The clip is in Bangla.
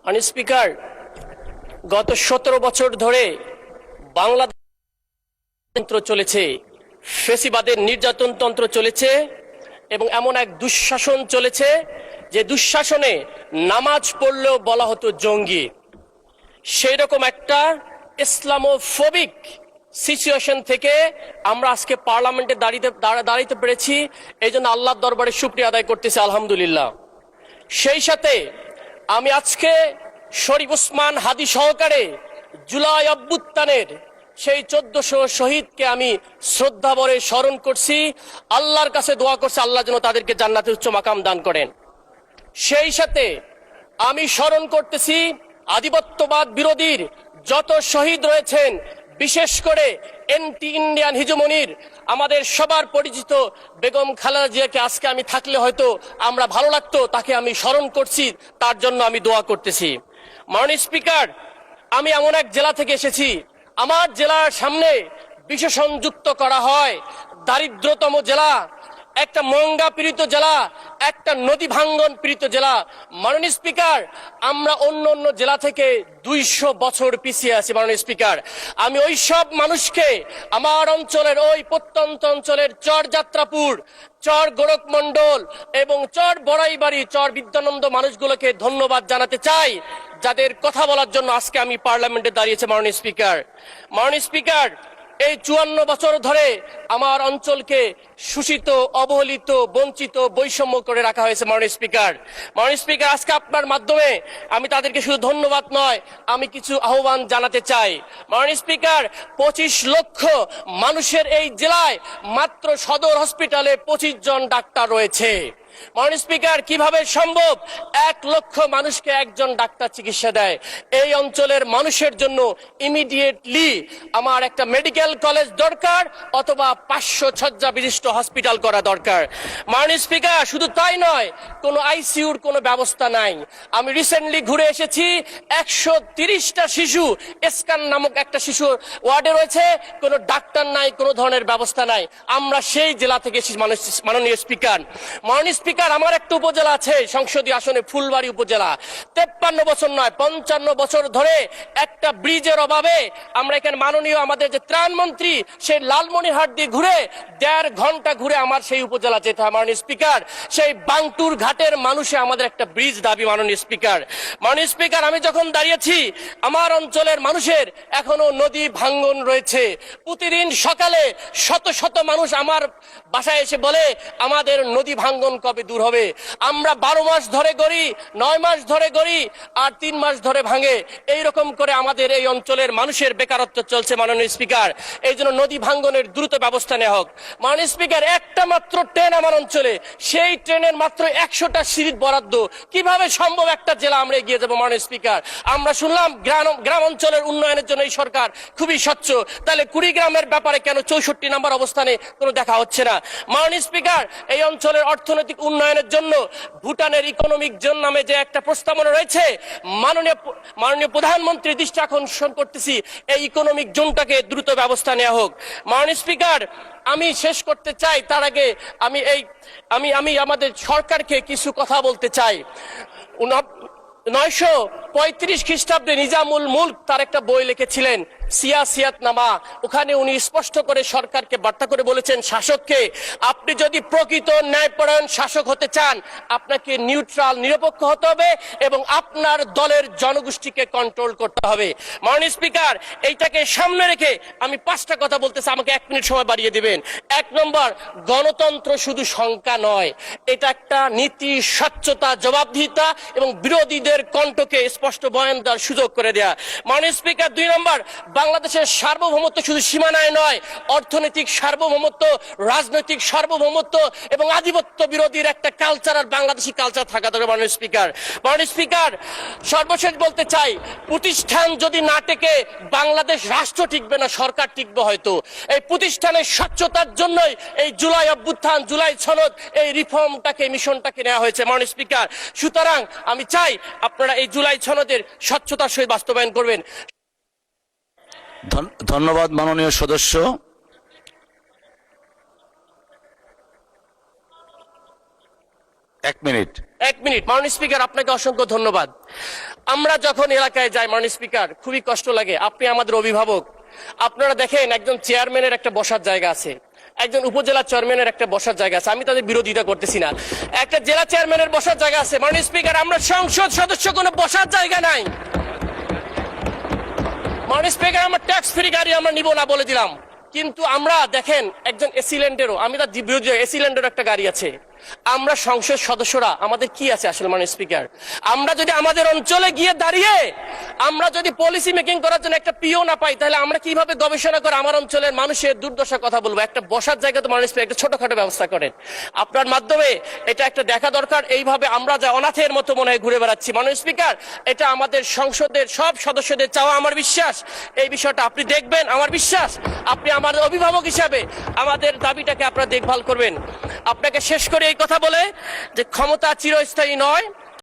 মাননীয় স্পিকার, গত 17 বছর ধরে বাংলাদেশ তন্ত্র চলেছে, ফেসিবাদের নির্যাতন তন্ত্র চলেছে এবং এমন এক দুঃশাসন চলেছে যে দুঃশাসনে নামাজ পড়লেও বলা হতো জঙ্গি। সেই রকম একটা ইসলামোফোবিক সিচুয়েশন থেকে আমরা আজকে পার্লামেন্টে দাঁড়াইতে পেরেছি। এই জন্য আল্লাহর দরবারে শুকরিয়া আদায় করতেছি, আলহামদুলিল্লাহ। সেই সাথে আমি আজকে শরীফ ওসমান হাদি সহকারে জুলাই অভ্যুত্থানের সেই 1400 শহীদকে আমি শ্রদ্ধা ভরে স্মরণ করছি, আল্লাহর কাছে দোয়া করছি আল্লাহ যেন তাদেরকে জান্নাতে উচ্চ মাকাম দান করেন। সেই সাথে আমি স্মরণ করতেছি আধিপত্যবাদ বিরোধীর যত শহীদ রয়েছেন, বিশেষ করে এন্টি ইন্ডিয়ান হিজমনির আমাদের সবার পরিচিত বেগম খালেদা জিয়াকে আজকে আমি থাকলে হয়তো আমরা ভালো লাগতো, তাকে আমি স্মরণ করছি, তার জন্য আমি দোয়া করতেছি। মাননীয় স্পিকার, আমি এমন এক জেলা থেকে এসেছি, আমার জেলার সামনে বিশেষণ যুক্ত করা হয় দারিদ্রতম জেলা, একটা মঙ্গা পীড়িত জেলা, একটা নদী ভাঙ্গন পীড়িত জেলা। মাননীয় স্পিকার, আমরা অন্য অন্য জেলা থেকে 200 বছর পিছিয়ে আছি। মাননীয় স্পিকার, আমি ওই সব মানুষকে, আমার অঞ্চলের ওই প্রত্যন্ত অঞ্চলের চর যাত্রাপুর, চর গোরখমন্ডল এবং চর বড়াইবাড়ি, চর বিদ্যানন্দ মানুষগুলোকে ধন্যবাদ জানাতে চাই, যাদের কথা বলার জন্য আজকে আমি পার্লামেন্টে দাঁড়িয়েছি। মাননীয় স্পিকার, এই 54 বছর ধরে আমার অঞ্চলকে শোষিত, অবহেলিত, বঞ্চিত, বৈষম্য করে রাখা হয়েছে। মাননীয় স্পিকার, আজকে আপনার মাধ্যমে আমি তাদেরকে শুধু ধন্যবাদ নয়, আমি কিছু আহ্বান জানাতে চাই। মাননীয় স্পিকার, 25 লক্ষ মানুষের এই জেলায় মাত্র সদর হসপিটালে 25 জন ডাক্তার রয়েছে। মাননীয় স্পিকার, কিভাবে সম্ভব 1 লক্ষ মানুষকে একজন ডাক্তার চিকিৎসা দেয়? এই অঞ্চলের মানুষের জন্য ইমিডিয়েটলি আমার একটা মেডিকেল কলেজ দরকার, অথবা 500 শয্যা বিশিষ্ট হসপিটাল করা দরকার। মাননীয় স্পিকার, শুধু তাই নয়, কোনো আইসিইউর কোনো ব্যবস্থা নাই। আমি রিসেন্টলি ঘুরে এসেছি, 130টা শিশু স্ক্যান নামক একটা শিশু ওয়ার্ডে রয়েছে, কোনো ডাক্তার নাই, কোনো ধরনের ব্যবস্থা নাই। আমরা সেই জেলা থেকে এসেছি। মাননীয় স্পিকার, আমার একটা উপজেলা আছে সংসদীয় আসনে, ফুলবাড়ি উপজেলা। 53 বছর নয়, 55 বছর ধরে একটা ব্রিজের অভাবে আমরা এখানে মাননীয় আমাদের যে ত্রাণমন্ত্রী, সেই লালমনিরহাট দিয়ে ঘুরে 1.5 ঘন্টা ঘুরে আমার সেই উপজেলা যেতে হয়। মাননীয় স্পিকার, সেই বাংটুর ঘাটের মানুষে আমাদের একটা ব্রিজ দাবি। মাননীয় স্পিকার, আমি যখন দাঁড়িয়েছি, আমার অঞ্চলের মানুষের এখনো নদী ভাঙ্গন রয়েছে। প্রতিদিন সকালে শত শত মানুষ আমার বাসায় এসে বলে, আমাদের নদী ভাঙ্গন কবে দূর হবে? আমরা 12 মাস ধরে গড়ি, 9 মাস ধরে গড়ি, আর 3 মাস ধরে ভাঙে। এইরকম করে আমাদের এই অঞ্চলের মানুষের বেকারত্ব চলছে। মাননীয় স্পিকার, এই জন্য নদী ভাঙ্গনের দ্রুত ব্যবস্থা নেওয়া হোক। মাননীয় স্পিকার, একটা মাত্র ট্রেন আমার অঞ্চলে, সেই ট্রেনের মাত্র 100টা সিট বরাদ্দ। কিভাবে সম্ভব একটা জেলা আমরা এগিয়ে যাবো? মাননীয় স্পিকার, আমরা শুনলাম গ্রাম অঞ্চলের উন্নয়নের জন্য এই সরকার খুবই স্বচ্ছ, তাহলে কুড়িগ্রামের ব্যাপারে কেন 64 নম্বর অবস্থানে কোনো দেখা হচ্ছে না? মাননীয় স্পিকার, এই অঞ্চলের অর্থনৈতিক উন্নয়নের জন্য ভুটানের ইকোনমিক জোন নামে যে একটা প্রস্তাবনা রয়েছে, মাননীয় প্রধানমন্ত্রী দৃষ্টি আকর্ষণ করতেছি, এই ইকোনমিক জোনটাকে দ্রুত ব্যবস্থা নেওয়া হোক। মাননীয় স্পিকার, আমি শেষ করতে চাই, তার আগে আমি আমাদের সরকারকে কিছু কথা বলতে চাই। 935 খ্রিস্টাব্দে নিজামুল মুলক তার একটা বই লিখেছিলেন, সিয়াসিয়াতনামা। ওখানে উনি স্পষ্ট করে সরকারকে বার্তা করে বলেছেন, শাসককে, আপনি যদি প্রকৃত ন্যায়পরায়ণ শাসক হতে চান, আপনাকে নিউট্রাল, নিরপেক্ষ হতে হবে এবং আপনার দলের জনগোষ্ঠীকে কন্ট্রোল করতে হবে। মাননীয় স্পিকার, এইটাকে সামনে রেখে আমি 5টা কথা বলতে চাই, আমাকে 1 মিনিট সময় বাড়িয়ে দিবেন। 1 নম্বর, গণতন্ত্র শুধু সংখ্যা নয়, এটা একটা নীতি, স্বচ্ছতা, জবাবদিহিতা এবং বিরোধীদের কণ্ঠকে স্পষ্ট বয়ান দেওয়ার সুযোগ করে দেয়া। মাননীয় স্পিকার, 2 নম্বর, বাংলাদেশের সার্বভৌমত্ব শুধু সীমানায় নয়, অর্থনৈতিক সার্বভৌমত্ব, রাজনৈতিক সার্বভৌমত্ব এবং আধিপত্য বিরোধীর একটা কালচার, বাংলাদেশি কালচার থাকা দরকার। মাননীয় স্পিকার, সর্বশেষ বলতে চাই, প্রতিষ্ঠান যদি না টেকে, বাংলাদেশ রাষ্ট্র টিকবে না, সরকার টিকবে হয়তো। এই প্রতিষ্ঠানের স্বচ্ছতার জন্যই এই জুলাই অভ্যুত্থান, জুলাই সনদ, এই রিফর্মটাকে, মিশনটাকে নেওয়া হয়েছে। মাননীয় স্পিকার, সুতরাং আমি চাই আপনারা এই জুলাই সনদের স্বচ্ছতার সহিত বাস্তবায়ন করবেন। ধন্যবাদ মাননীয় সদস্য। 1 মিনিট। 1 মিনিট। মাননীয় স্পিকার, আপনাকে অসংখ্য ধন্যবাদ। আমরা যখন এলাকায় যাই মাননীয় স্পিকার, খুবই কষ্ট লাগে। আপনি আমাদের অভিভাবক। আপনারা দেখেন একজন চেয়ারম্যানের একটা বসার জায়গা আছে, একজন উপজেলা চেয়ারম্যানের একটা বসার জায়গা আছে। আমি তাদের বিরোধিতা করতেছি না। একটা জেলা চেয়ারম্যানের বসার জায়গা আছে। মাননীয় স্পিকার, আমরা সংসদ সদস্য কোনো বসার জায়গা নাই। মাননীয় স্পিকার, আমার ট্যাক্স ফ্রি গাড়ি আমরা নিব না বলে দিলাম, কিন্তু আমরা দেখেন একজন এসিল্যান্ডেরও, আমি তার বিরোধী, এসিল্যান্ডেরও একটা গাড়ি আছে। আমরা সংসদ সদস্যরা আমাদের কি আছে আসলে মাননীয় স্পিকার? আমরা যদি আমাদের অঞ্চলে গিয়ে দাঁড়িয়ে আমরা যদি পলিসি মেকিং করার জন্য একটা পিও না পাই, তাহলে আমরা কিভাবে গবেষণা করে আমার অঞ্চলের মানুষের দুর্দশার কথা বলবো? একটা বসার জায়গা তো মাননীয় স্পিকার একটা ছোটখাটো ব্যবস্থা করেন। আপনার মাধ্যমে এটা একটা দেখা দরকার। এইভাবে আমরা যা অনাথের মতো মনে হয় ঘুরে বেড়াচ্ছি মাননীয় স্পিকার, এটা আমাদের সংসদের সব সদস্যদের চাওয়া। আমার বিশ্বাস এই বিষয়টা আপনি দেখবেন। আমার বিশ্বাস আপনি আমাদের অভিভাবক হিসাবে আমাদের দাবিটাকে আপনারা দেখভাল করবেন। আপনাকে শেষ করে এই কথা বলে যে ক্ষমতা চিরস্থায়ী নয়,